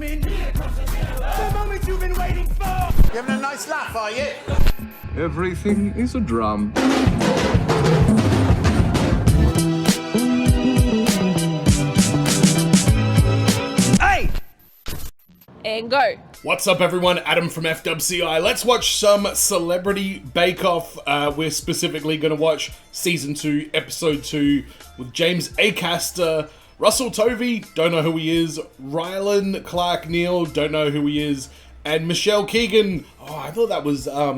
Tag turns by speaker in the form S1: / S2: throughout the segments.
S1: coming. The moment you've been waiting for. You having a nice laugh, are you?
S2: Everything is a drum.
S1: Hey!
S3: And go.
S4: What's up, everyone? Adam from FWCI. Let's watch some Celebrity Bake Off. We're specifically going to watch Season 2, Episode 2 with James Acaster, Russell Tovey, don't know who he is, Rylan Clark Neal, don't know who he is, and Michelle Keegan. Oh, I thought that was, I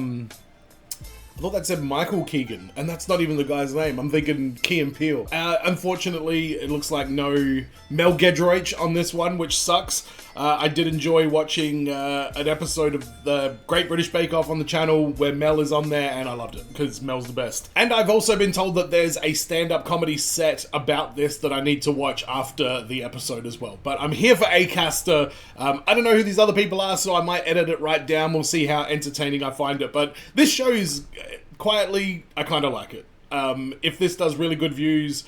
S4: thought that said Michael Keegan, and that's not even the guy's name. I'm thinking Key and Peele. Unfortunately, it looks like no Mel Gedroich on this one, which sucks. I did enjoy watching an episode of the Great British Bake Off on the channel where Mel is on there, and I loved it, because Mel's the best. And I've also been told that there's a stand-up comedy set about this that I need to watch after the episode as well. But I'm here for Acaster. I don't know who these other people are, so I might edit it right down. We'll see how entertaining I find it. But this show's, quietly, I kind of like it. If this does really good views,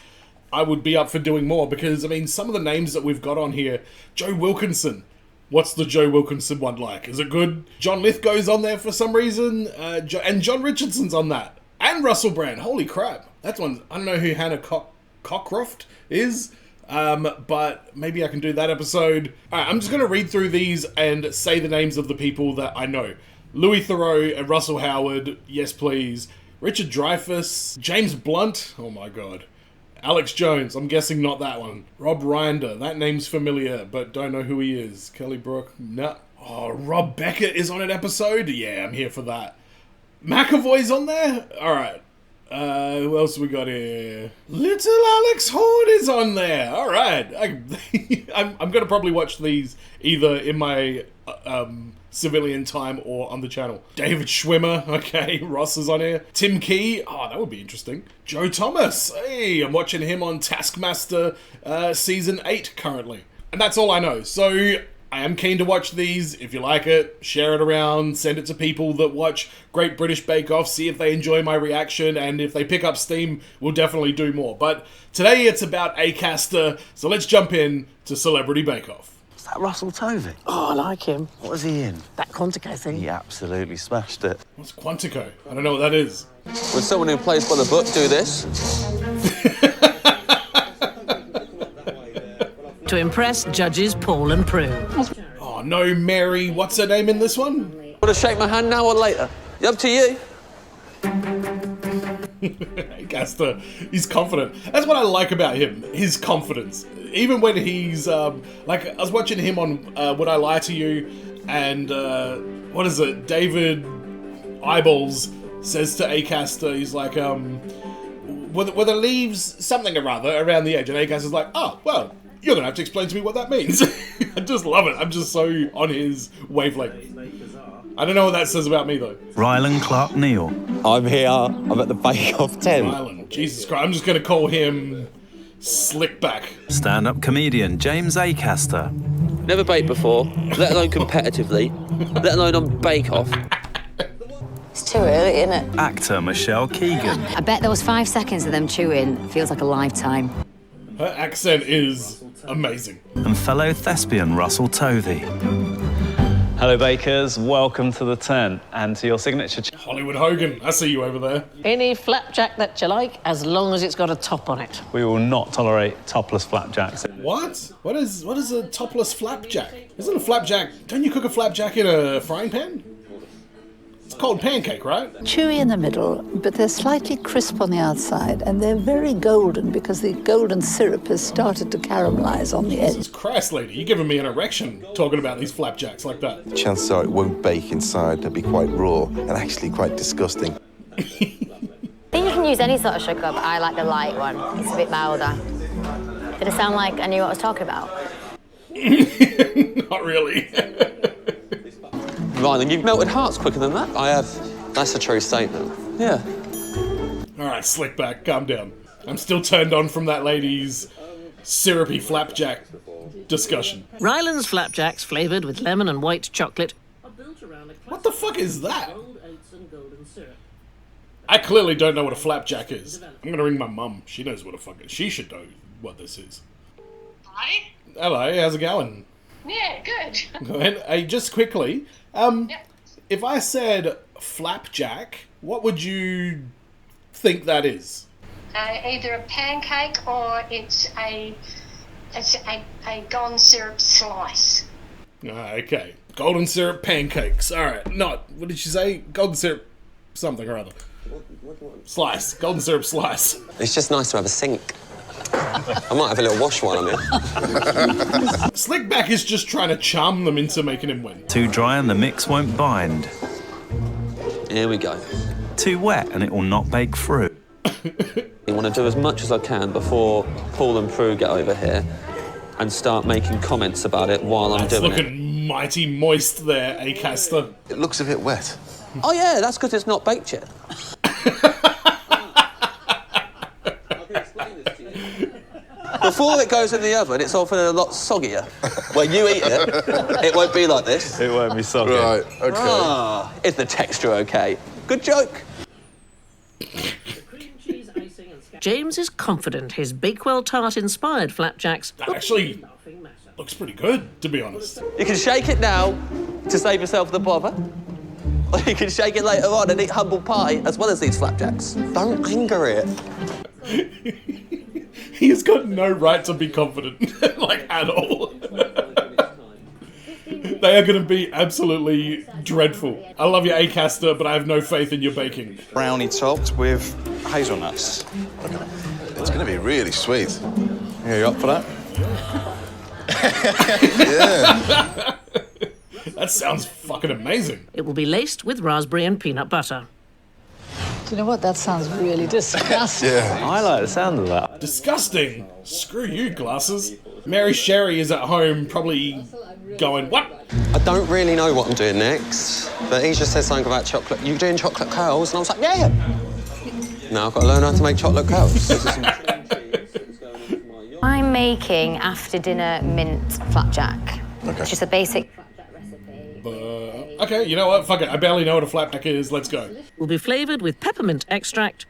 S4: I would be up for doing more, because, I mean, some of the names that we've got on here, Joe Wilkinson. What's the Joe Wilkinson one like? Is it good? John Lithgow's on there for some reason, and John Richardson's on that. And Russell Brand. Holy crap. That's one. I don't know who Hannah Cockcroft is, but maybe I can do that episode. Alright, I'm just going to read through these and say the names of the people that I know. Louis Theroux and Russell Howard, yes please. Richard Dreyfuss, James Blunt, oh my god. Alex Jones, I'm guessing not that one. Rob Reinder, that name's familiar, but don't know who he is. Kelly Brook, no. Oh, Rob Beckett is on an episode? Yeah, I'm here for that. McAvoy's on there? Alright. Who else we got here? Little Alex Horn is on there. Alright. I'm going to probably watch these either in my civilian time or on the channel. David Schwimmer, okay, Ross is on here. Tim Key, oh, that would be interesting. Joe Thomas, hey, I'm watching him on Taskmaster Season 8 currently. And that's all I know, so I am keen to watch these. If you like it, share it around, send it to people that watch Great British Bake Off, see if they enjoy my reaction, and if they pick up steam, we'll definitely do more. But today it's about Acaster, so let's jump in to Celebrity Bake Off.
S5: That Russell Tovey?
S6: Oh, I like him.
S5: What was he in?
S6: That Quantico thing.
S5: He absolutely smashed it.
S4: What's Quantico? I don't know what that is.
S7: Would someone who plays by the book do this?
S8: To impress judges Paul and Prue.
S4: Oh no, Mary, what's her name in this one?
S7: Want to shake my hand now or later? Up to you.
S4: Acaster, he's confident. That's what I like about him, his confidence. Even when he's, like, I was watching him on Would I Lie to You, and, what is it, David Eyeballs says to Acaster, he's like, were the leaves something or other around the edge? And Acaster's like, oh, well, you're gonna have to explain to me what that means. I just love it. I'm just so on his wavelength. I don't know what that says about me, though.
S5: Rylan Clark Neal.
S9: I'm here. I'm at the Bake Off 10.
S4: Rylan, Jesus Christ. I'm just gonna call him Slickback.
S5: Stand-up comedian James Acaster.
S7: Never baked before, let alone competitively, let alone on Bake Off.
S10: It's too early, isn't it?
S5: Actor Michelle Keegan.
S10: I bet there was 5 seconds of them chewing. Feels like a lifetime.
S4: Her accent is amazing.
S5: And fellow thespian Russell Tovey.
S11: Hello bakers, welcome to the tent and to your signature.
S4: Hollywood Hogan, I see you over there.
S8: Any flapjack that you like, as long as it's got a top on it.
S11: We will not tolerate topless flapjacks.
S4: What? What is a topless flapjack? Isn't a flapjack, don't you cook a flapjack in a frying pan? It's called pancake, right?
S12: Chewy in the middle, but they're slightly crisp on the outside, and they're very golden because the golden syrup has started to caramelize on the edge.
S4: Jesus Christ, lady, you're giving me an erection talking about these flapjacks like that.
S9: Chances are it won't bake inside. They'll be quite raw and actually quite disgusting.
S10: I think you can use any sort of sugar, but I like the light one. It's a bit milder. Did it sound like I knew what I was talking about?
S4: Not really.
S7: Right, then you've melted hearts quicker than that. I have. That's a true statement. Yeah.
S4: Alright, Slickback, calm down. I'm still turned on from that lady's syrupy flapjack discussion.
S8: Ryland's flapjacks, flavoured with lemon and white chocolate.
S4: What the fuck is that? I clearly don't know what a flapjack is. I'm gonna ring my mum. She knows what a fuck it is. She should know what this is.
S13: Hi.
S4: Hello, how's it going?
S13: Yeah, good.
S4: Hey, just quickly, if I said flapjack, what would you think that is?
S13: Either a pancake or it's a golden syrup slice.
S4: Okay, golden syrup pancakes. All right, not what did you say? Golden syrup something or other. Slice, golden syrup slice.
S14: It's just nice to have a sink. I might have a little wash while I'm here.
S4: Slickback is just trying to charm them into making him win.
S5: Too dry and the mix won't bind.
S14: Here we go.
S5: Too wet and it will not bake through.
S7: I want to do as much as I can before Paul and Prue get over here and start making comments about it while I'm doing it.
S4: It's looking mighty moist there, Acaster.
S9: It looks a bit wet.
S7: Oh yeah, that's because it's not baked yet. Before it goes in the oven, it's often a lot soggier. When you eat it, it won't be like this.
S11: It won't be soggy.
S9: Right, okay.
S7: Ah, is the texture okay? Good joke.
S8: James is confident his Bakewell tart-inspired flapjacks
S4: That actually looks pretty good, to be honest.
S7: You can shake it now to save yourself the bother. Or you can shake it later on and eat humble pie as well as these flapjacks.
S14: Don't anger it.
S4: He has got no right to be confident, like, at all. They are going to be absolutely dreadful. I love your Acaster, but I have no faith in your baking.
S15: Brownie topped with hazelnuts.
S9: It's going to be really sweet.
S15: Yeah, you up for that?
S9: Yeah.
S4: That sounds fucking amazing.
S8: It will be laced with raspberry and peanut butter.
S12: Do you know what? That sounds really disgusting.
S9: Yeah.
S11: I like the sound of that.
S4: Disgusting. Screw you, glasses. Mary Sherry is at home probably going, what?
S14: I don't really know what I'm doing next, but he just said something about chocolate. You doing chocolate curls? And I was like, yeah. Now I've got to learn how to make chocolate curls.
S10: I'm making after dinner mint flapjack.
S9: Okay.
S10: It's just a basic.
S4: Okay, you know what? Fuck it. I barely know what a flapjack is. Let's go.
S8: Will be flavoured with peppermint extract.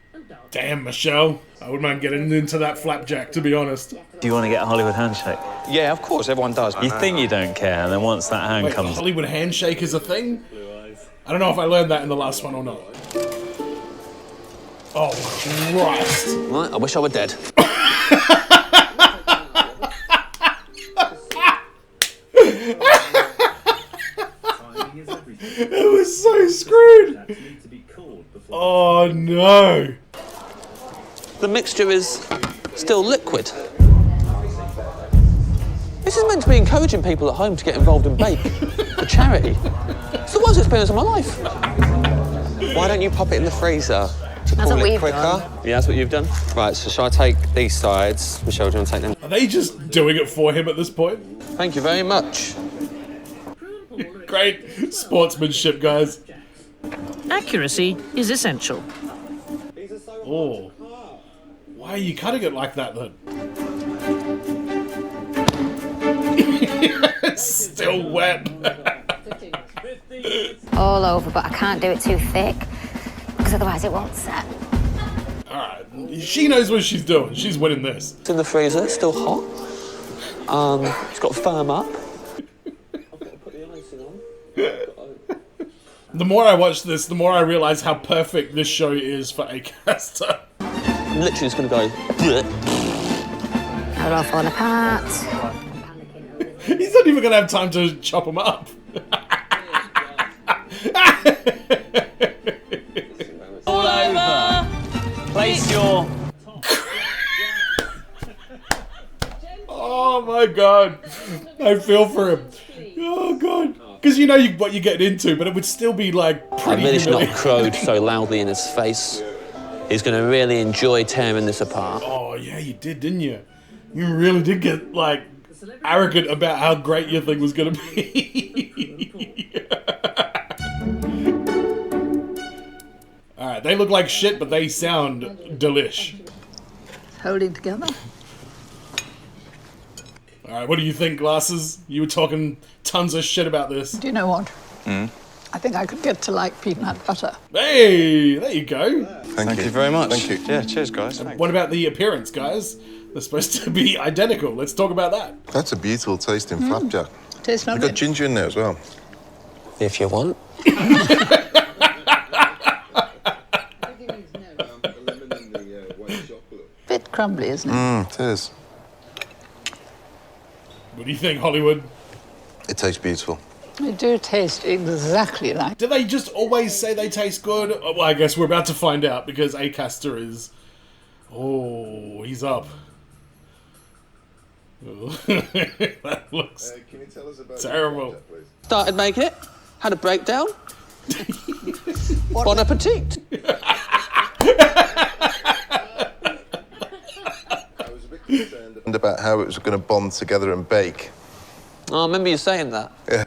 S4: Damn, Michelle. I wouldn't mind getting into that flapjack, to be honest.
S11: Do you want to get a Hollywood handshake?
S15: Yeah, of course, everyone does.
S11: You think you don't care, and then once that hand
S4: Wait, the
S11: comes...
S4: Hollywood handshake is a thing? I don't know if I learned that in the last one or not. Oh, Christ.
S7: Right, I wish I were dead.
S4: It was so screwed. Oh, no.
S7: The mixture is still liquid. This is meant to be encouraging people at home to get involved in Bake, a charity. It's the worst experience of my life.
S14: Why don't you pop it in the freezer to
S10: That's
S14: cool
S10: what
S14: it
S10: we've
S14: quicker?
S10: done.
S7: Yeah, that's what you've done?
S14: Right, so shall I take these sides? Michelle, do you want to take them?
S4: Are they just doing it for him at this point?
S14: Thank you very much.
S4: Great sportsmanship, guys.
S8: Accuracy is essential.
S4: Oh. Why are you cutting it like that, then? It's still wet.
S10: All over, but I can't do it too thick because otherwise it won't set.
S4: Alright, she knows what she's doing. She's winning this.
S7: It's in the freezer, it's still hot. It's got to firm up.
S4: The more I watch this, the more I realise how perfect this show is for Acaster.
S7: I'm literally just going to go...
S10: Now they're all falling apart.
S4: He's not even going to have time to chop them up.
S11: All over. Place your...
S4: Oh my god. I feel for him. Oh god. Because you know what you're getting into, but it would still be like
S7: I
S4: pretty
S7: really should not have
S4: humiliating.
S7: crowed so loudly in his face. He's going to really enjoy tearing this apart.
S4: Oh yeah, you did, didn't you? You really did get like arrogant about how great your thing was going to be. Alright, they look like shit, but they sound delish.
S12: Holding together.
S4: Alright, what do you think, Glasses? You were talking tons of shit about this.
S12: Do you know what? I think I could get to like peanut butter.
S4: Hey, there you go.
S15: Thank you very much.
S9: Thank you.
S15: Yeah, cheers, guys. Thanks.
S4: What about the appearance, guys? They're supposed to be identical. Let's talk about that.
S9: That's a beautiful tasting flapjack.
S12: Tastes
S9: We've
S12: lovely.
S9: got ginger in there as well.
S14: If you want.
S12: Bit crumbly, isn't it?
S9: It is.
S4: What do you think, Hollywood?
S9: It tastes beautiful.
S12: They do taste exactly like.
S4: Do they just always say they taste good? Oh, well, I guess we're about to find out because Acaster is... Oh, he's up. Oh. That looks
S9: Can you tell us about
S4: terrible.
S7: Started making it, had a breakdown. Bon appetit.
S9: And about how it was going to bond together and bake.
S7: Oh, I remember you saying that.
S9: Yeah.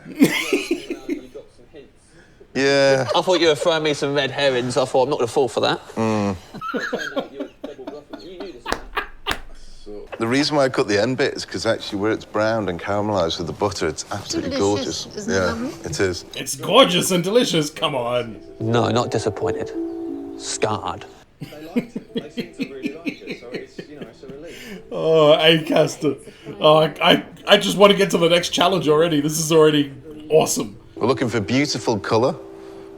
S9: Yeah.
S7: I thought you were throwing me some red herrings. I thought I'm not going to fall for that.
S9: The reason why I cut the end bit is because actually where it's browned and caramelised with the butter, it's absolutely
S12: Delicious,
S9: gorgeous.
S12: isn't it lovely?
S9: It is.
S4: It's gorgeous and delicious. Come on.
S7: No, not disappointed. Scarred.
S4: Oh, Acaster. Oh, I just want to get to the next challenge already. This is already awesome.
S9: We're looking for beautiful colour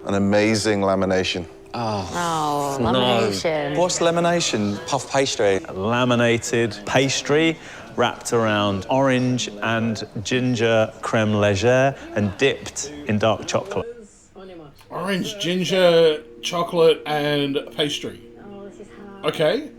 S9: and amazing lamination.
S10: Oh, lamination.
S15: What's lamination? Puff pastry.
S11: Laminated pastry wrapped around orange and ginger creme légère and dipped in dark chocolate.
S4: Orange, ginger, chocolate, and pastry. Okay.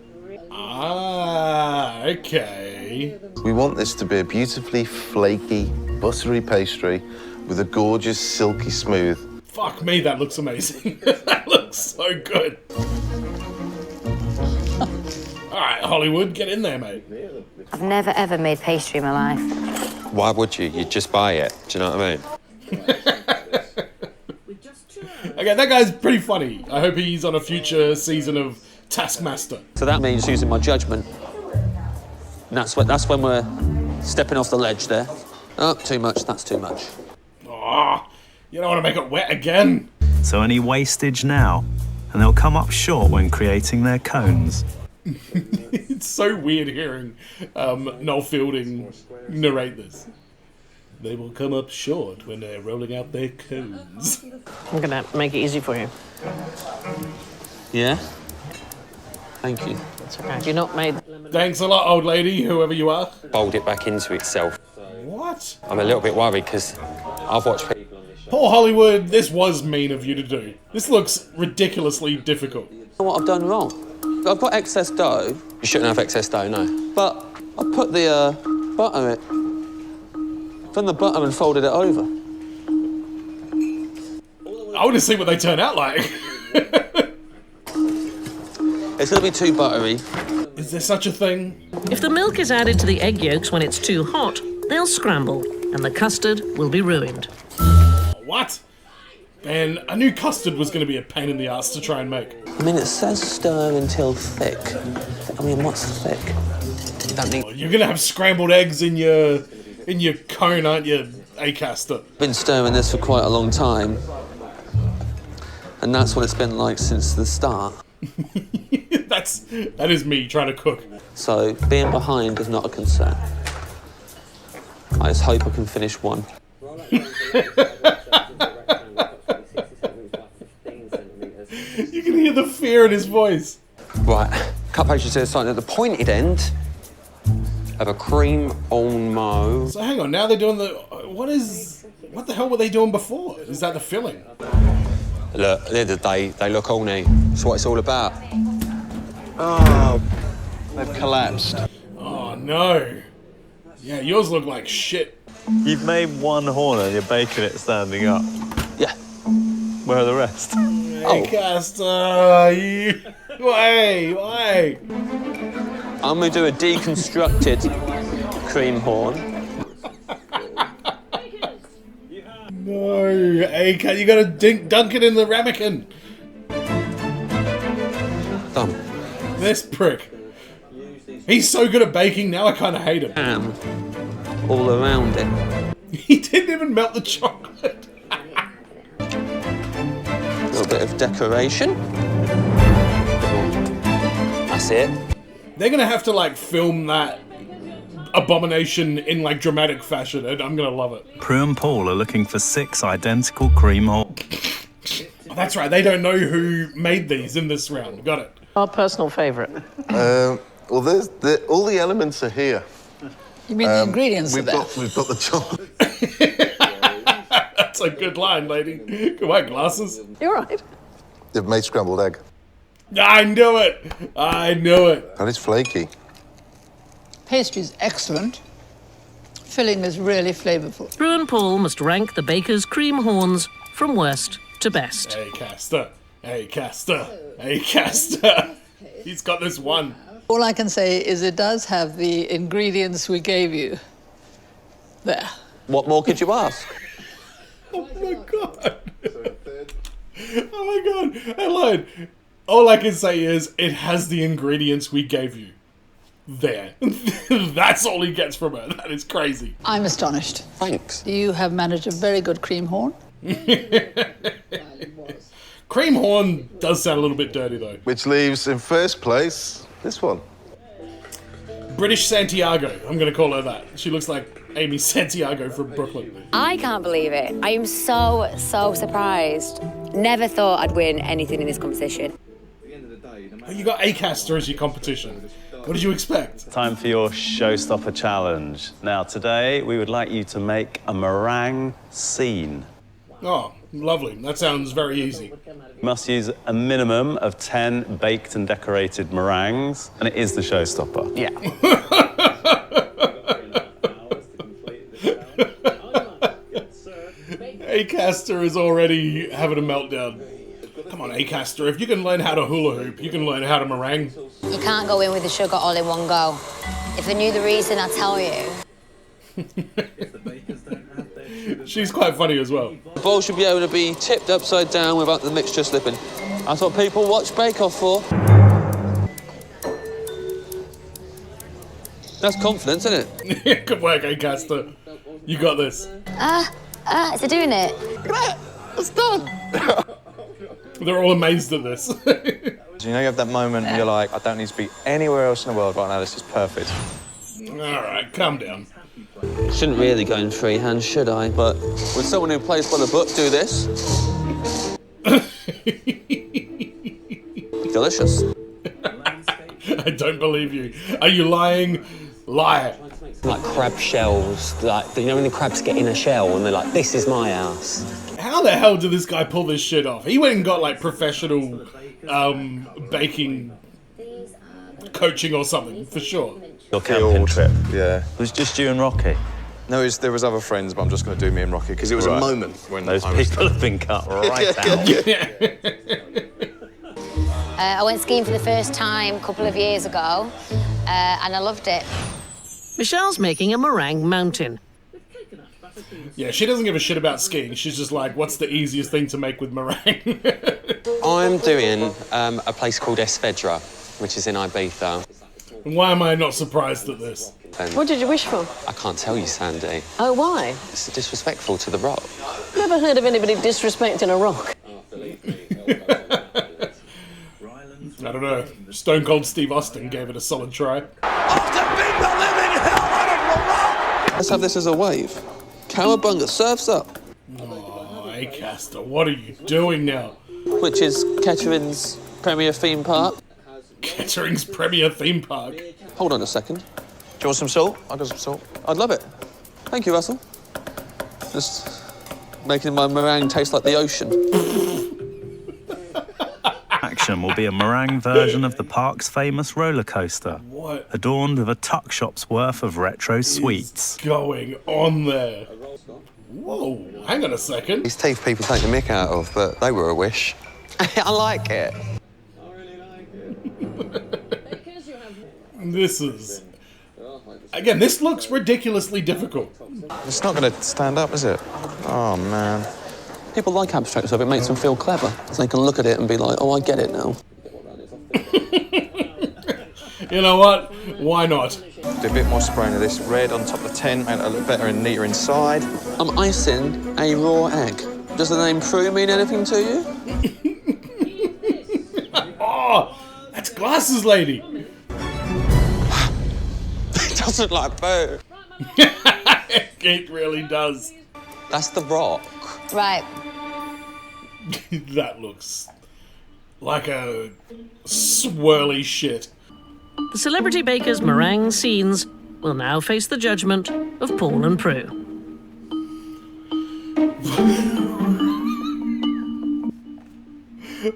S4: Ah, okay.
S9: We want this to be a beautifully flaky, buttery pastry with a gorgeous, silky smooth.
S4: Fuck me, that looks amazing. That looks so good. All right, Hollywood, get in there, mate.
S10: I've never ever made pastry in my life.
S14: Why would you? You'd just buy it. Do you know what I mean?
S4: Okay, that guy's pretty funny. I hope he's on a future season of Taskmaster.
S7: So that means using my judgment. And that's when we're stepping off the ledge there. Oh, too much. That's too much.
S4: Oh, you don't want to make it wet again.
S5: So any wastage now, and they'll come up short when creating their cones.
S4: It's so weird hearing Noel Fielding narrate this. They will come up short when they're rolling out their cones.
S8: I'm gonna make it easy for you.
S7: Yeah? Thank you.
S8: That's okay. You're not made.
S4: Thanks a lot, old lady, whoever you are.
S14: Fold it back into itself.
S4: What?
S14: I'm a little bit worried because I've watched people on this show.
S4: Poor Hollywood, this was mean of you to do. This looks ridiculously difficult.
S7: You know what I've done wrong? I've got excess dough,
S14: You shouldn't have excess dough, no.
S7: but I put the butter in. Done the butter and folded it over.
S4: I want to see what they turn out like.
S7: It's gonna be too buttery.
S4: Is there such a thing?
S8: If the milk is added to the egg yolks when it's too hot, they'll scramble, and the custard will be ruined.
S4: What? And I knew custard was going to be a pain in the ass to try and make.
S7: I mean, it says stir until thick. I mean, what's thick?
S14: You don't need...
S4: You're going to have scrambled eggs in your cone, aren't you, Acaster?
S7: Been stirring this for quite a long time. And that's what it's been like since the start.
S4: That is me trying to cook.
S7: So, being behind is not a concern. I just hope I can finish one.
S4: You can hear the fear in his voice.
S14: Right, cut pastry to the side at the pointed end of a cream olmo.
S4: So hang on, now they're doing the... What the hell were they doing before? Is that the filling?
S14: Look, at the end of the day, they look horny. That's what it's all about.
S15: Oh, they've collapsed.
S4: Oh, no. Yeah, yours look like shit.
S11: You've made one horn and you're baking it standing up.
S7: Yeah.
S11: Where are the rest?
S4: Acaster, why?
S7: I'm gonna do a deconstructed cream horn.
S4: No, Acaster, you gotta dunk it in the ramekin.
S14: Done.
S4: This prick. He's so good at baking, now I kind of hate him.
S7: All around it.
S4: He didn't even melt the chocolate.
S7: A little bit of decoration. That's it.
S4: They're gonna have to like film that abomination in like dramatic fashion, and I'm gonna love it.
S5: Prue and Paul are looking for 6 identical cream horns.
S4: Oh, that's right, they don't know who made these in this round. Got it.
S6: Our personal favourite.
S9: Well, all the elements are here.
S6: You mean the ingredients are
S9: We've
S6: there?
S9: got the chocolate.
S4: That's a good line, lady. Come on, glasses.
S6: You're right.
S9: They've made scrambled egg.
S4: I knew it. I knew it.
S9: And it's flaky.
S12: Pastry's excellent. Filling is really flavourful.
S8: Prue and Paul must rank the baker's cream horns from worst to best.
S4: Acaster. Acaster. Acaster. He's got this one.
S12: All I can say is it does have the ingredients we gave you. There.
S7: What more could you ask?
S4: Oh my god. Oh my god. I lied. All I can say is it has the ingredients we gave you. There. That's all he gets from her. That is crazy.
S12: I'm astonished.
S14: Thanks.
S12: You have managed a very good cream horn.
S4: Cream horn does sound a little bit dirty though.
S9: Which leaves in first place this one.
S4: British Santiago. I'm going to call her that. She looks like Amy Santiago from Brooklyn.
S10: I can't believe it. I am so surprised. Never thought I'd win anything in this competition.
S4: Oh, you got Acaster as your competition. What did you expect?
S11: Time for your showstopper challenge. Now, today, we would like you to make a meringue scene.
S4: Oh, lovely. That sounds very easy.
S11: You must use a minimum of 10 baked and decorated meringues, and it is the showstopper.
S14: Yeah.
S4: Acaster is already having a meltdown. Come on, Acaster, if you can learn how to hula hoop, you can learn how to meringue.
S10: You can't go in with the sugar all in one go. If I knew the reason, I'd tell you.
S4: She's quite funny as well.
S7: The bowl should be able to be tipped upside down without the mixture slipping. That's what people watch Bake Off for. That's confidence, isn't
S4: it? Good work, Acaster. You got this.
S10: Is it doing it?
S9: It's done.
S4: They're all amazed at this.
S15: Do you know you have that moment where you're like, I don't need to be anywhere else in the world right now, this is perfect.
S4: All right, calm down.
S7: Shouldn't really go in free hands, should I? But would someone who plays by the book do this? Delicious.
S4: I don't believe you. Are you lying? Lie.
S14: Like crab shells, like, you know when the crabs get in a shell and they're like, this is my house.
S4: How the hell did this guy pull this shit off? He went and got like professional baking coaching or something, for sure.
S11: Your camping trip.
S9: Yeah.
S11: It was just you and Rocky.
S15: No, there was other friends, but I'm just going to do me and Rocky because it was a moment when
S11: those people have been cut right out.
S10: I went skiing for the first time a couple of years ago, and I loved it.
S8: Michelle's making a meringue mountain.
S4: Yeah, she doesn't give a shit about skiing. She's just like, what's the easiest thing to make with meringue?
S14: I'm doing a place called Esvedra, which is in Ibiza.
S4: Why am I not surprised at this?
S6: What did you wish for?
S14: I can't tell you, Sandy.
S6: Oh, why?
S14: It's disrespectful to the rock.
S6: Never heard of anybody disrespecting a rock.
S4: I don't know. Stone Cold Steve Austin gave it a solid try.
S7: Let's have this as a wave. Cowabunga, surfs up.
S4: Oh, Acaster, what are you doing now?
S7: Which is Kettering's premier theme park.
S4: Kettering's premier theme park?
S7: Hold on a second.
S15: Do you want some salt? I've got some salt.
S7: I'd love it. Thank you, Russell. Just making my meringue taste like the ocean.
S5: Action will be a meringue version of the park's famous roller coaster.
S4: What?
S5: Adorned with a tuck shop's worth of retro sweets.
S4: Going on there? Whoa, hang on a second.
S14: These teeth people take the mick out of, but they were a wish. I like it.
S4: This is... Again, this looks ridiculously difficult.
S15: It's not going to stand up, is it? Oh, man.
S7: People like abstract stuff. It makes them feel clever. So they can look at it and be like, oh, I get it now.
S4: You know what? Why not?
S15: Do a bit more spraying of this red on top of the tent, make it look better and neater inside.
S7: I'm icing a raw egg. Does the name Prue mean anything to you?
S4: Oh, that's Glasses Lady.
S14: It doesn't like poo.
S4: It really does.
S14: That's The Rock.
S10: Right.
S4: That looks like a swirly shit.
S8: The Celebrity Baker's meringue scenes will now face the judgment of Paul and Prue.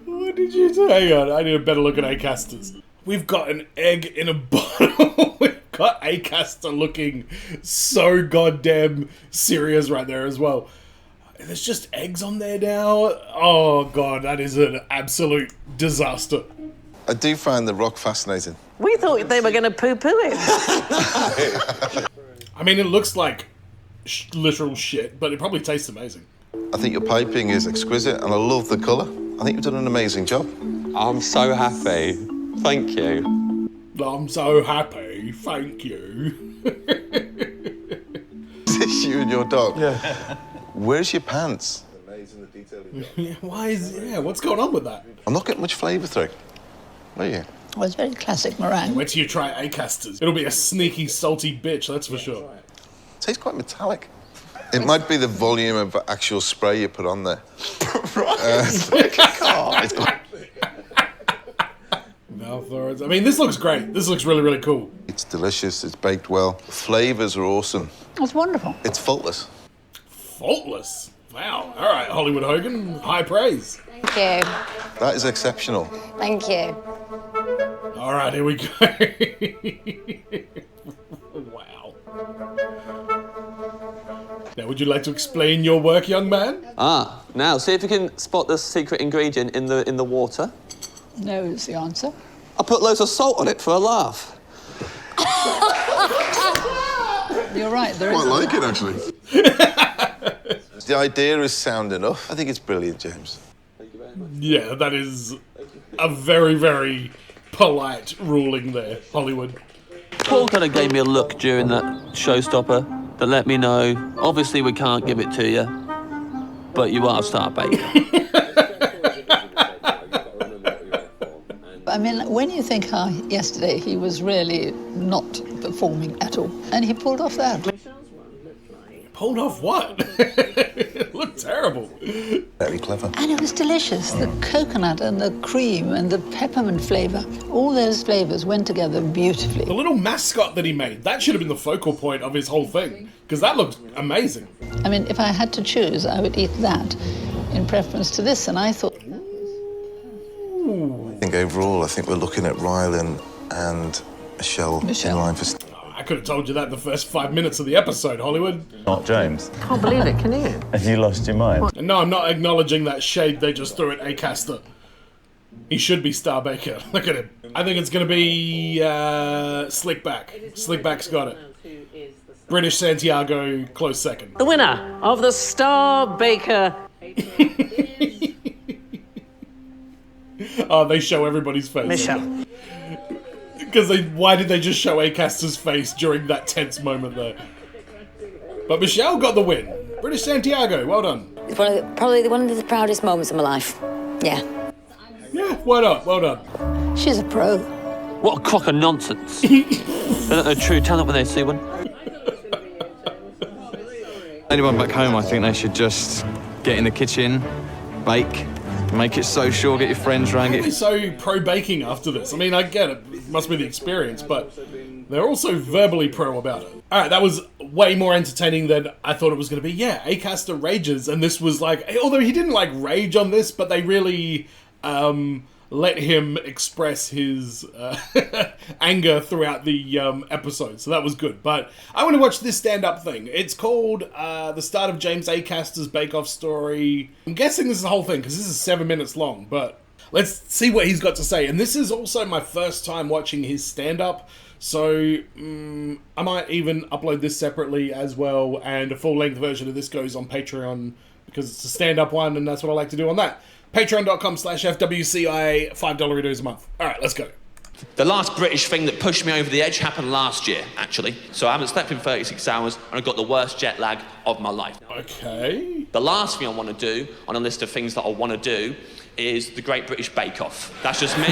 S4: What did you do? Hang on, I need a better look at Acaster's. We've got an egg in a bottle. We've got Acaster looking so goddamn serious right there as well. There's just eggs on there now. Oh god, that is an absolute disaster.
S9: I do find The Rock fascinating.
S6: We thought they were going to poo-poo it.
S4: I mean, it looks like literal shit, but it probably tastes amazing.
S9: I think your piping is exquisite, and I love the colour. I think you've done an amazing job.
S14: I'm so happy. Thank you.
S4: I'm so happy. Thank you.
S9: Is this you and your dog?
S15: Yeah.
S9: Where's your pants?
S4: What's going on with that?
S9: I'm not getting much flavour through. Are you?
S12: Well, it's very classic meringue.
S4: Wait till you try Acaster's. It'll be a sneaky, salty bitch, that's for sure.
S9: It tastes quite metallic. It might be the volume of actual spray you put on there.
S4: I mean, this looks great. This looks really, really cool.
S9: It's delicious. It's baked well. The flavours are awesome.
S12: It's wonderful.
S9: It's faultless.
S4: Faultless? Wow. All right, Hollywood Hogan, high praise.
S10: Thank you.
S9: That is exceptional.
S10: Thank you.
S4: All right, here we go. Wow. Now, would you like to explain your work, young man?
S7: Now, see if you can spot the secret ingredient in the water.
S12: No is the answer.
S7: I put loads of salt on it for a laugh.
S12: You're right, there is.
S9: I like it, actually. The idea is sound enough. I think it's brilliant, James.
S4: Yeah, that is a very, very polite ruling there, Hollywood.
S7: Paul kind of gave me a look during that showstopper that let me know, obviously we can't give it to you, but you are Star Baker.
S12: I mean, when you think how yesterday he was really not performing at all, and he pulled off that.
S4: Pulled off what? It looked terrible.
S9: Very clever.
S12: And it was delicious. The coconut and the cream and the peppermint flavour, all those flavours went together beautifully.
S4: The little mascot that he made, that should have been the focal point of his whole thing, because that looked amazing.
S12: I mean, if I had to choose, I would eat that in preference to this, and I thought...
S9: I think overall, I think we're looking at Rylan and Michelle in line for...
S4: I could have told you that in the first 5 minutes of the episode, Hollywood.
S11: Not James.
S6: Can't believe it, can you?
S11: Have you lost your mind?
S4: And no, I'm not acknowledging that shade they just threw at Acaster. He should be Star Baker. Look at him. I think it's going to be Slickback. Slickback's got it. British Santiago, close second.
S6: The winner of the Star Baker.
S4: Oh, they show everybody's face.
S6: Michelle.
S4: Because why did they just show Acaster's face during that tense moment there? But Michelle got the win. British Santiago, well done.
S10: It's probably one of the proudest moments of my life. Yeah.
S4: Yeah, well done, well done.
S12: She's a pro.
S7: What a crock of nonsense. They don't know true talent when they see one.
S15: Anyone back home, I think they should just get in the kitchen, bake, make it social, get your friends round.
S4: They're so pro-baking after this. I mean, I get it. It must be the experience, but they're also verbally pro about it. All right, that was way more entertaining than I thought it was going to be. Yeah, Acaster rages, and this was like... Although he didn't, like, rage on this, but they really let him express his anger throughout the episode, so that was good. But I want to watch this stand-up thing. It's called The Start of James Acaster's Bake-Off Story. I'm guessing this is the whole thing, because this is 7 minutes long, but let's see what he's got to say. And this is also my first time watching his stand-up, so I might even upload this separately as well, and a full-length version of this goes on Patreon, because it's a stand-up one, and that's what I like to do on that. Patreon.com/FWCI, $5 redos a month. All right, let's go.
S16: The last British thing that pushed me over the edge happened last year, actually. So I haven't slept in 36 hours, and I've got the worst jet lag of my life.
S4: Okay.
S16: The last thing I want to do on a list of things that I want to do is the Great British Bake Off. That's just me.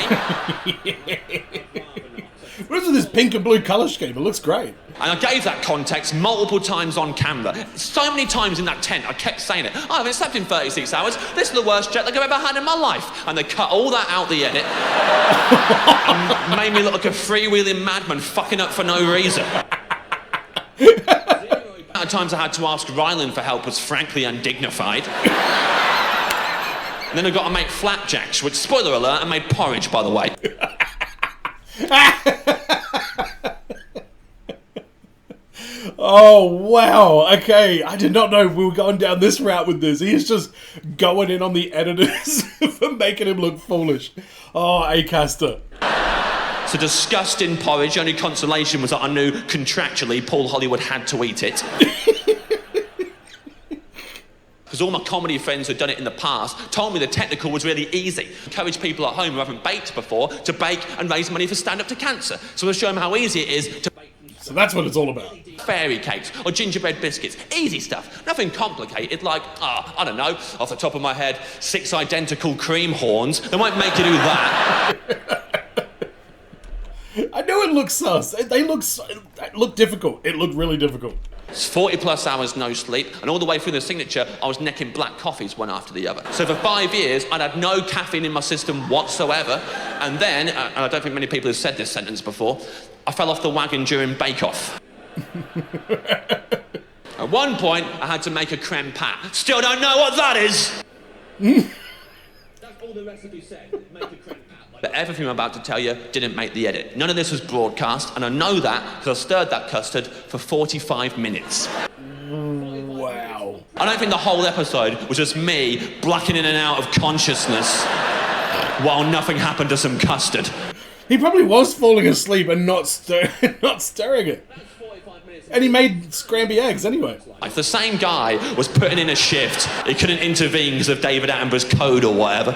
S4: What is with this pink and blue colour scheme? It looks great.
S16: And I gave that context multiple times on camera. So many times in that tent, I kept saying it. Oh, I haven't slept in 36 hours. This is the worst jet lag I've ever had in my life. And they cut all that out the edit and made me look like a freewheeling madman fucking up for no reason. The amount of times I had to ask Ryland for help was frankly undignified. And then I got to make flapjacks, which, spoiler alert, I made porridge, by the way.
S4: Oh, wow. Okay, I did not know we were going down this route with this. He is just going in on the editors for making him look foolish. Oh, Acaster.
S16: It's a disgusting porridge. The only consolation was that I knew contractually Paul Hollywood had to eat it. Because all my comedy friends who'd done it in the past told me the technical was really easy. Encourage people at home who haven't baked before to bake and raise money for Stand Up to Cancer. So I'll show them how easy it is to bake.
S4: So that's what it's all about.
S16: Fairy cakes or gingerbread biscuits. Easy stuff. Nothing complicated like, I don't know, off the top of my head, 6 identical cream horns. They won't make you do that.
S4: I know it looks sus. They look difficult. It looked really difficult.
S16: It's 40 plus hours no sleep, and all the way through the signature, I was necking black coffees one after the other. So for 5 years, I'd had no caffeine in my system whatsoever, and then, and I don't think many people have said this sentence before, I fell off the wagon during Bake-Off. At one point, I had to make a creme pat. Still don't know what that is! That's all the recipe said, make a creme pat. But everything I'm about to tell you didn't make the edit. None of this was broadcast, and I know that because I stirred that custard for 45 minutes.
S4: Wow.
S16: I don't think the whole episode was just me blacking in and out of consciousness while nothing happened to some custard.
S4: He probably was falling asleep and not stirring it. And he made scrambled eggs anyway.
S16: If the same guy was putting in a shift, he couldn't intervene because of David Attenborough's code or whatever.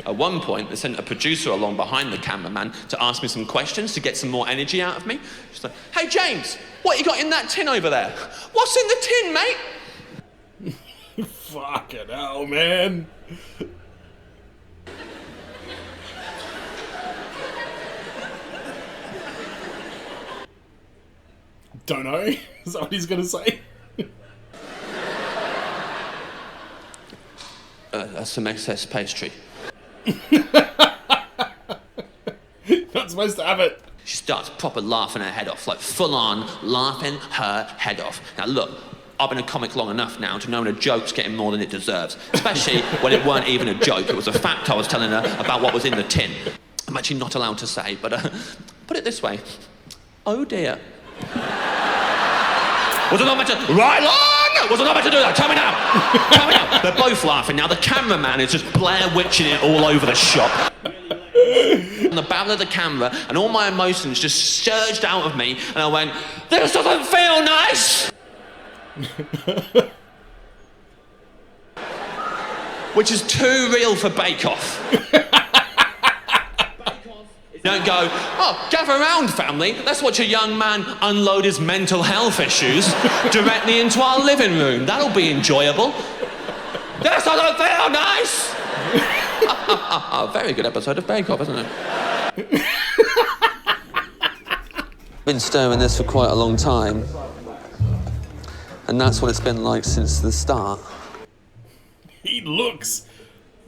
S16: At one point, they sent a producer along behind the cameraman to ask me some questions to get some more energy out of me. She's like, hey James, what you got in that tin over there? What's in the tin, mate?
S4: Fucking hell, man. Don't know. Is that what he's gonna say?
S16: That's some excess pastry.
S4: Not supposed to have it.
S16: She starts proper laughing her head off, like full on laughing her head off. Now look, I've been a comic long enough now to know when a joke's getting more than it deserves. Especially when it weren't even a joke, it was a fact I was telling her about what was in the tin. I'm actually not allowed to say, but put it this way. Oh dear. Was I not meant to... Right on! Was I not meant to do that? Tell me now! Tell me now! They're both laughing now. The cameraman is just Blair Witching it all over the shop. On the barrel of the camera, and all my emotions just surged out of me, and I went, this doesn't feel nice! Which is too real for Bake-Off. Don't go, oh, gather around, family. Let's watch a young man unload his mental health issues directly into our living room. That'll be enjoyable. This doesn't feel nice! Very good episode of Bake Off, isn't it? Been stirring this for quite a long time. And that's what it's been like since the start.
S4: He looks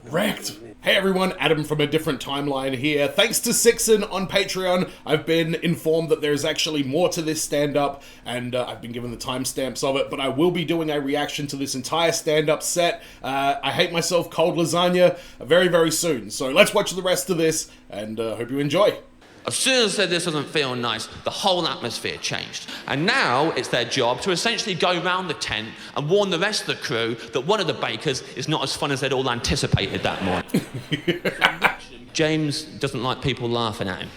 S4: wrecked. Hey everyone, Adam from a different timeline here. Thanks to Sixon on Patreon, I've been informed that there's actually more to this stand-up, and I've been given the timestamps of it, but I will be doing a reaction to this entire stand-up set. I Hate Myself Cold Lasagna very, very soon. So let's watch the rest of this, and hope you enjoy.
S16: As soon as I said this doesn't feel nice, the whole atmosphere changed. And now it's their job to essentially go round the tent and warn the rest of the crew that one of the bakers is not as fun as they'd all anticipated that morning. James doesn't like people laughing at him.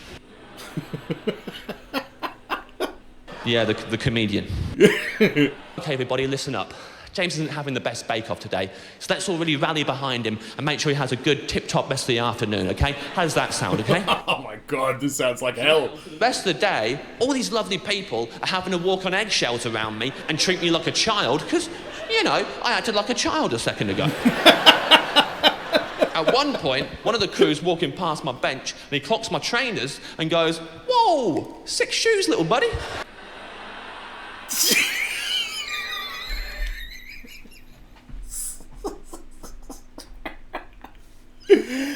S16: Yeah, the comedian. Okay, everybody, listen up. James isn't having the best bake-off today, so let's all really rally behind him and make sure he has a good tip-top rest of the afternoon, okay? How does that sound, okay?
S4: Oh my god, this sounds like hell.
S16: For the rest of the day, all these lovely people are having to walk on eggshells around me and treat me like a child, because, you know, I acted like a child a second ago. At one point, one of the crew's walking past my bench, and he clocks my trainers and goes, "Whoa, 6 shoes, little buddy."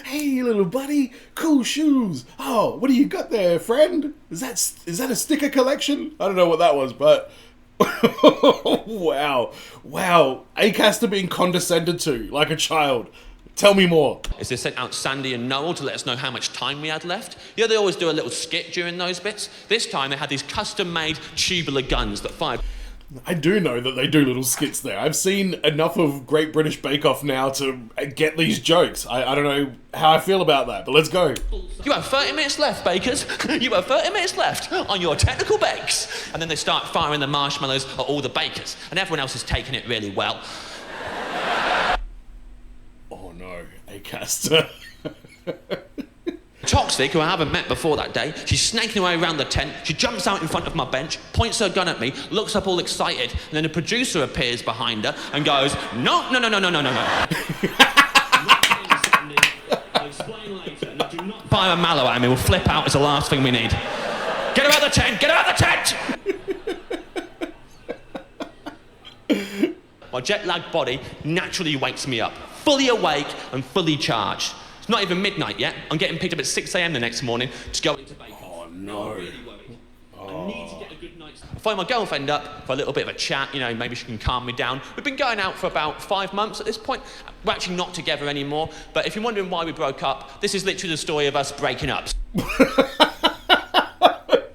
S4: Hey, little buddy, cool shoes. Oh, what do you got there, friend? Is that a sticker collection? I don't know what that was, but wow, Acaster being condescended to like a child. Tell me more.
S16: Is they sent out Sandy and Noel to let us know how much time we had left. Yeah, they always do a little skit during those bits. This time they had these custom-made tubular guns that fired.
S4: I do know that they do little skits there. I've seen enough of Great British Bake Off now to get these jokes. I don't know how I feel about that, but let's go.
S16: You have 30 minutes left, bakers. You have 30 minutes left on your technical bakes. And then they start firing the marshmallows at all the bakers, and everyone else is taking it really well.
S4: Oh no, Acaster.
S16: Toxic, who I haven't met before that day, she's snaking her way around the tent, she jumps out in front of my bench, points her gun at me, looks up all excited, and then a producer appears behind her and goes, "No. I'll explain later. No, do not fire a mallow at me, we'll flip out, it's the last thing we need. Get her out of the tent, get her out of the tent!" My jet-lagged body naturally wakes me up, fully awake and fully charged. It's not even midnight yet. I'm getting picked up at 6 a.m. the next morning to go into Bake Off.
S4: Oh no.
S16: I'm really worried. I need to get a good night's sleep. I phone my girlfriend up for a little bit of a chat, you know, maybe she can calm me down. We've been going out for about 5 months at this point. We're actually not together anymore, but if you're wondering why we broke up, this is literally the story of us breaking up.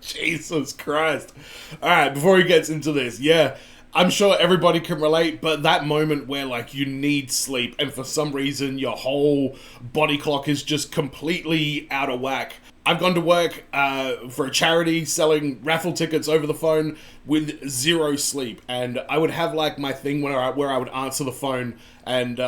S4: Jesus Christ. Alright, before he gets into this, yeah, I'm sure everybody can relate, but that moment where, like, you need sleep and for some reason your whole body clock is just completely out of whack. I've gone to work for a charity selling raffle tickets over the phone with 0 sleep, and I would have, like, my thing where I would answer the phone and,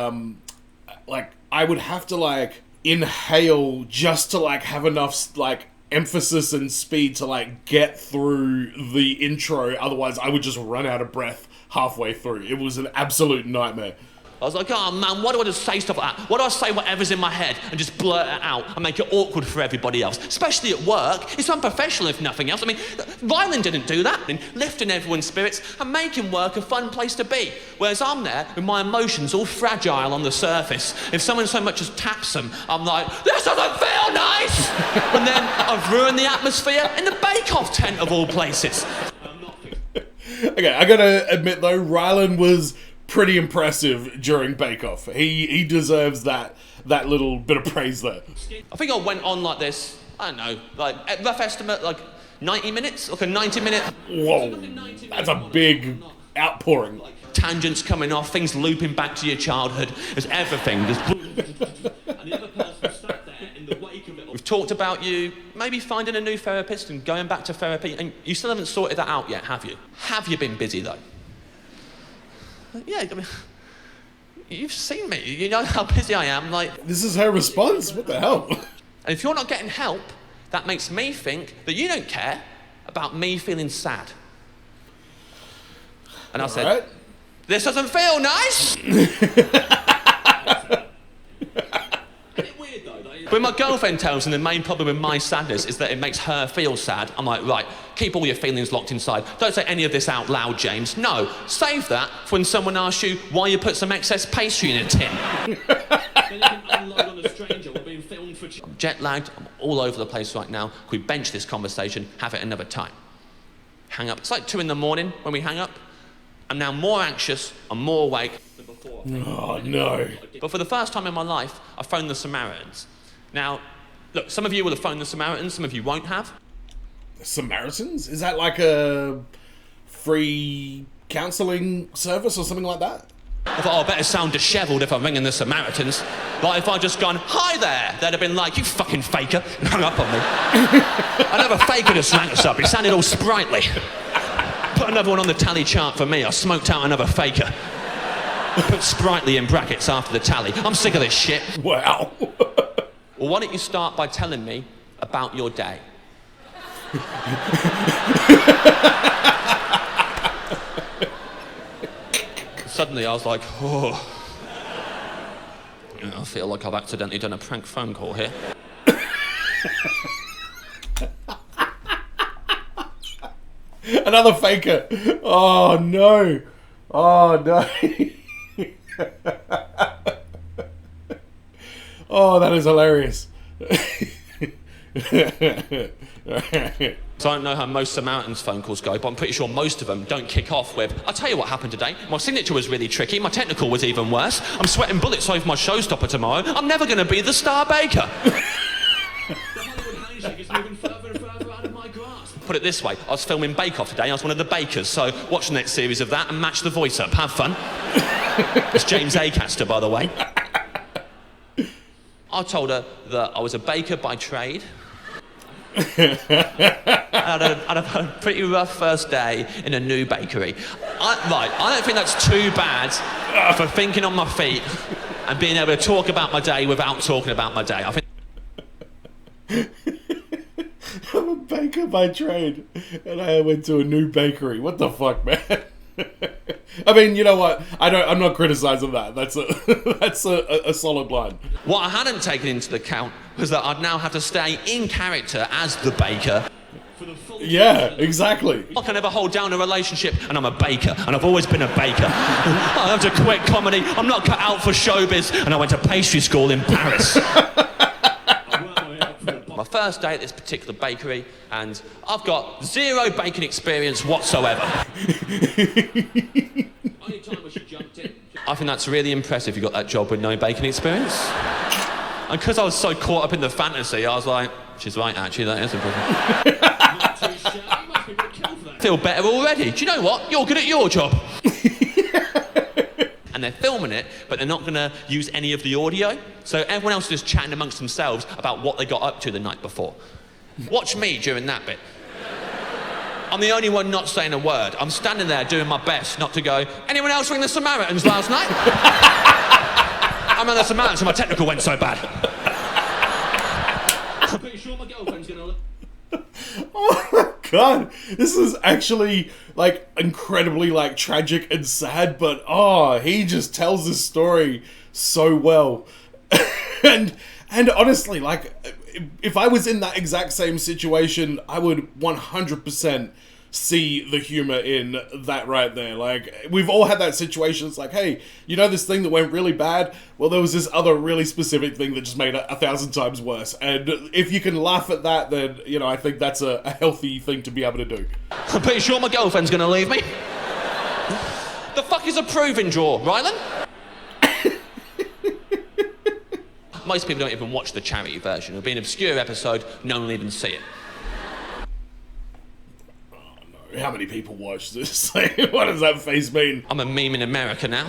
S4: like, I would have to, like, inhale just to, like, have enough, like, emphasis and speed to like get through the intro, otherwise I would just run out of breath halfway through. It was an absolute nightmare.
S16: I was like, oh man, why do I just say stuff like that? Why do I say whatever's in my head and just blurt it out and make it awkward for everybody else? Especially at work. It's unprofessional if nothing else. I mean, Ryland didn't do that. I mean, lifting everyone's spirits and making work a fun place to be. Whereas I'm there with my emotions all fragile on the surface. If someone so much as taps them, I'm like, this doesn't feel nice! And then I've ruined the atmosphere in the Bake Off tent of all places.
S4: Okay, I gotta admit though, Ryland was pretty impressive during Bake Off. He deserves that little bit of praise there.
S16: I think I went on like this, I don't know, like rough estimate, like 90 minutes, like a 90-minute.
S4: Whoa, that's a big outpouring.
S16: Tangents coming off, things looping back to your childhood. There's everything. And the other person sat there in the wake of it. We've talked about you maybe finding a new therapist and going back to therapy, and you still haven't sorted that out yet, have you? Have you been busy though? Yeah, I mean, you've seen me. You know how busy I am. Like,
S4: this is her response. What the hell?
S16: And if you're not getting help, that makes me think that you don't care about me feeling sad. And I said,
S4: right.
S16: This doesn't feel nice. When my girlfriend tells me the main problem with my sadness is that it makes her feel sad, I'm like, right, keep all your feelings locked inside. Don't say any of this out loud, James. No, save that for when someone asks you why you put some excess pastry in a tin. I'm jet lagged, I'm all over the place right now. Could we bench this conversation, have it another time? Hang up. It's like 2 in the morning when we hang up. I'm now more anxious, I'm more awake than before.
S4: Oh, no.
S16: But for the first time in my life, I phoned the Samaritans. Now, look, some of you will have phoned the Samaritans, some of you won't have.
S4: The Samaritans? Is that like a free counselling service or something like that?
S16: I thought, oh, I better sound dishevelled if I'm ringing the Samaritans. Like, if I'd just gone, hi there, they'd have been like, you fucking faker, and hung up on me. Another faker just rang us up, he sounded all sprightly. Put another one on the tally chart for me, I smoked out another faker. Put sprightly in brackets after the tally. I'm sick of this shit.
S4: Wow.
S16: Well, why don't you start by telling me about your day? Suddenly I was like, oh. I feel like I've accidentally done a prank phone call here.
S4: Another faker. Oh no. Oh no. Oh, that is hilarious.
S16: So I don't know how most Samaritans phone calls go, but I'm pretty sure most of them don't kick off with, I'll tell you what happened today. My signature was really tricky, my technical was even worse. I'm sweating bullets over my showstopper tomorrow. I'm never going to be the star baker. Put it this way, I was filming Bake Off today, I was one of the bakers, so watch the next series of that and match the voice up. Have fun. It's James Acaster, by the way. I told her that I was a baker by trade. I had a pretty rough first day in a new bakery. I don't think that's too bad for thinking on my feet and being able to talk about my day without talking about my day. I think.
S4: I'm a baker by trade, and I went to a new bakery. What the fuck, man? I mean, you know what? I'm not criticizing that. That's a solid line.
S16: What I hadn't taken into account was that I'd now have to stay in character as the baker.
S4: Yeah, exactly.
S16: I can never hold down a relationship, and I'm a baker, and I've always been a baker. I have to quit comedy. I'm not cut out for showbiz, and I went to pastry school in Paris. My first day at this particular bakery, and I've got zero baking experience whatsoever. I think that's really impressive. You got that job with no baking experience. And because I was so caught up in the fantasy, I was like, she's right, actually, that is impressive. Feel better already. Do you know what? You're good at your job. And they're filming it, but they're not going to use any of the audio. So everyone else is just chatting amongst themselves about what they got up to the night before. Watch me during that bit. I'm the only one not saying a word. I'm standing there doing my best not to go, anyone else ring the Samaritans last night? I ran the Samaritans and my technical went so bad. I'm pretty sure my girlfriend's going to...
S4: Oh my god, this is actually like incredibly like tragic and sad, but he just tells this story so well. and honestly, like if I was in that exact same situation, I would 100% see the humor in that right there. Like, we've all had that situation. It's like, hey, you know this thing that went really bad? Well, there was this other really specific thing that just made it 1,000 times worse. And if you can laugh at that, then, you know, I think that's a healthy thing to be able to do.
S16: I'm pretty sure my girlfriend's gonna leave me. The fuck is a proving draw, Rylan? Most people don't even watch the charity version. It'll be an obscure episode, no one will even see it.
S4: How many people watch this? What does that face mean?
S16: I'm a meme in America now.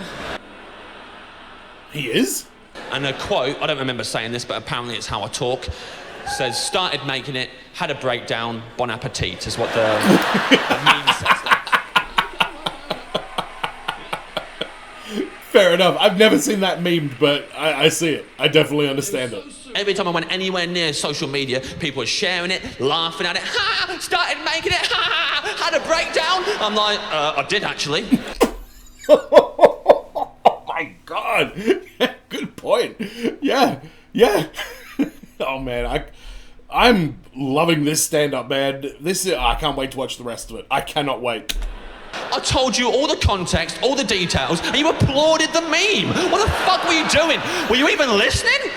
S4: He is?
S16: And a quote, I don't remember saying this, but apparently it's how I talk, says, started making it, had a breakdown, bon appetit, is what the meme says.
S4: Fair enough. I've never seen that memed, but I see it. I definitely understand it.
S16: Every time I went anywhere near social media, people were sharing it, laughing at it. Ha! Started making it. Ha! Had a breakdown. I'm like, I did actually.
S4: Oh my god. Good point. Yeah. Oh man, I'm loving this stand-up, man. I can't wait to watch the rest of it. I cannot wait.
S16: I told you all the context, all the details, and you applauded the meme. What the fuck were you doing? Were you even listening?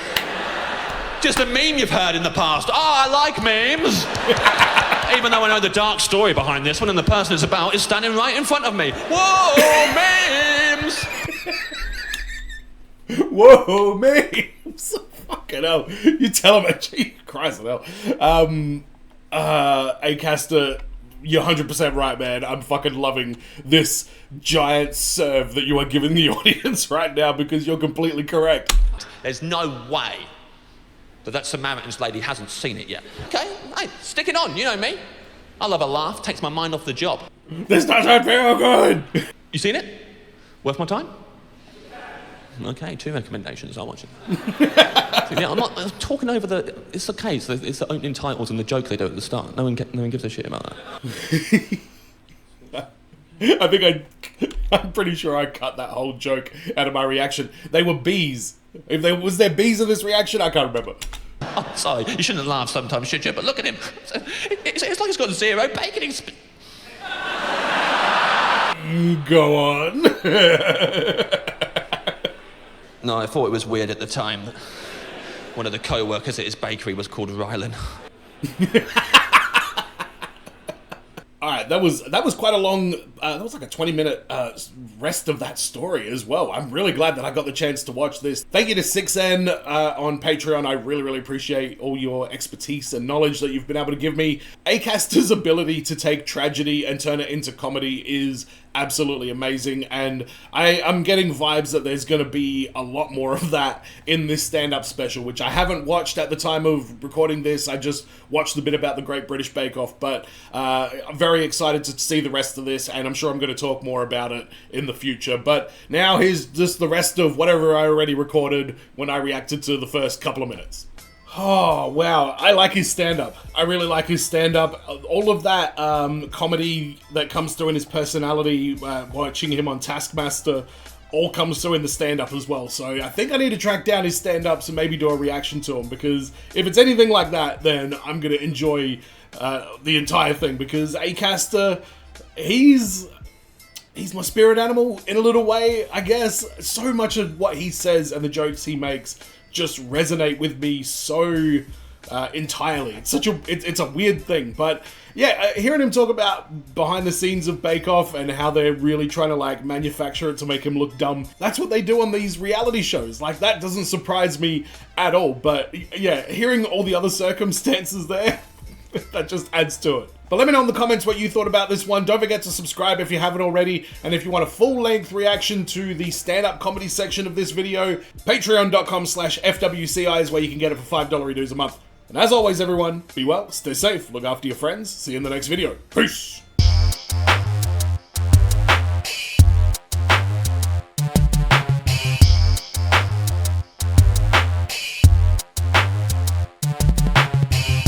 S16: Just a meme you've heard in the past. I like memes. Even though I know the dark story behind this one, and the person it's about is standing right in front of me. Whoa, memes!
S4: Whoa, memes! Fucking hell. You tell him, gee, Christ hell. Acaster, you're 100% right, man. I'm fucking loving this giant serve that you are giving the audience right now because you're completely correct.
S16: There's no way that Samaritan's lady hasn't seen it yet. Okay, hey, stick it on, you know me. I love a laugh, takes my mind off the job.
S4: This doesn't feel good!
S16: You seen it? Worth my time? Okay, 2 recommendations, I'll watch it. Yeah, I'm talking over it's okay, it's the opening titles and the joke they do at the start. No one gives a shit about that.
S4: I'm pretty sure I cut that whole joke out of my reaction. They were bees. If there was there bees in this reaction, I can't remember.
S16: Oh, sorry, you shouldn't laugh sometimes, should you? But look at him. It's like he's got zero bacon.
S4: Go on.
S16: No, I thought it was weird at the time that one of the co-workers at his bakery was called Rylan.
S4: All right, that was quite a long. That was like a 20-minute rest of that story as well. I'm really glad that I got the chance to watch this. Thank you to 6N on Patreon. I really appreciate all your expertise and knowledge that you've been able to give me. Acaster's ability to take tragedy and turn it into comedy is absolutely amazing, and I'm getting vibes that there's going to be a lot more of that in this stand-up special, which I haven't watched at the time of recording this. I just watched the bit about the Great British Bake Off, but I'm very excited to see the rest of this, and I'm sure I'm going to talk more about it in the future. But now here's just the rest of whatever I already recorded when I reacted to the first couple of minutes. Oh, wow. I like his stand-up. I really like his stand-up. All of that comedy that comes through in his personality, watching him on Taskmaster, all comes through in the stand-up as well. So I think I need to track down his stand-ups and maybe do a reaction to him, because if it's anything like that, then I'm going to enjoy the entire thing, because Acaster, he's my spirit animal in a little way, I guess. So much of what he says and the jokes he makes just resonate with me so entirely. It's a weird thing, but yeah, hearing him talk about behind the scenes of Bake Off and how they're really trying to like manufacture it to make him look dumb. That's what they do on these reality shows. Like, that doesn't surprise me at all. But yeah, hearing all the other circumstances there, that just adds to it. But let me know in the comments what you thought about this one. Don't forget to subscribe if you haven't already. And if you want a full-length reaction to the stand-up comedy section of this video, patreon.com/FWCI is where you can get it for $5 redos a month. And as always, everyone, be well, stay safe, look after your friends. See you in the next video. Peace!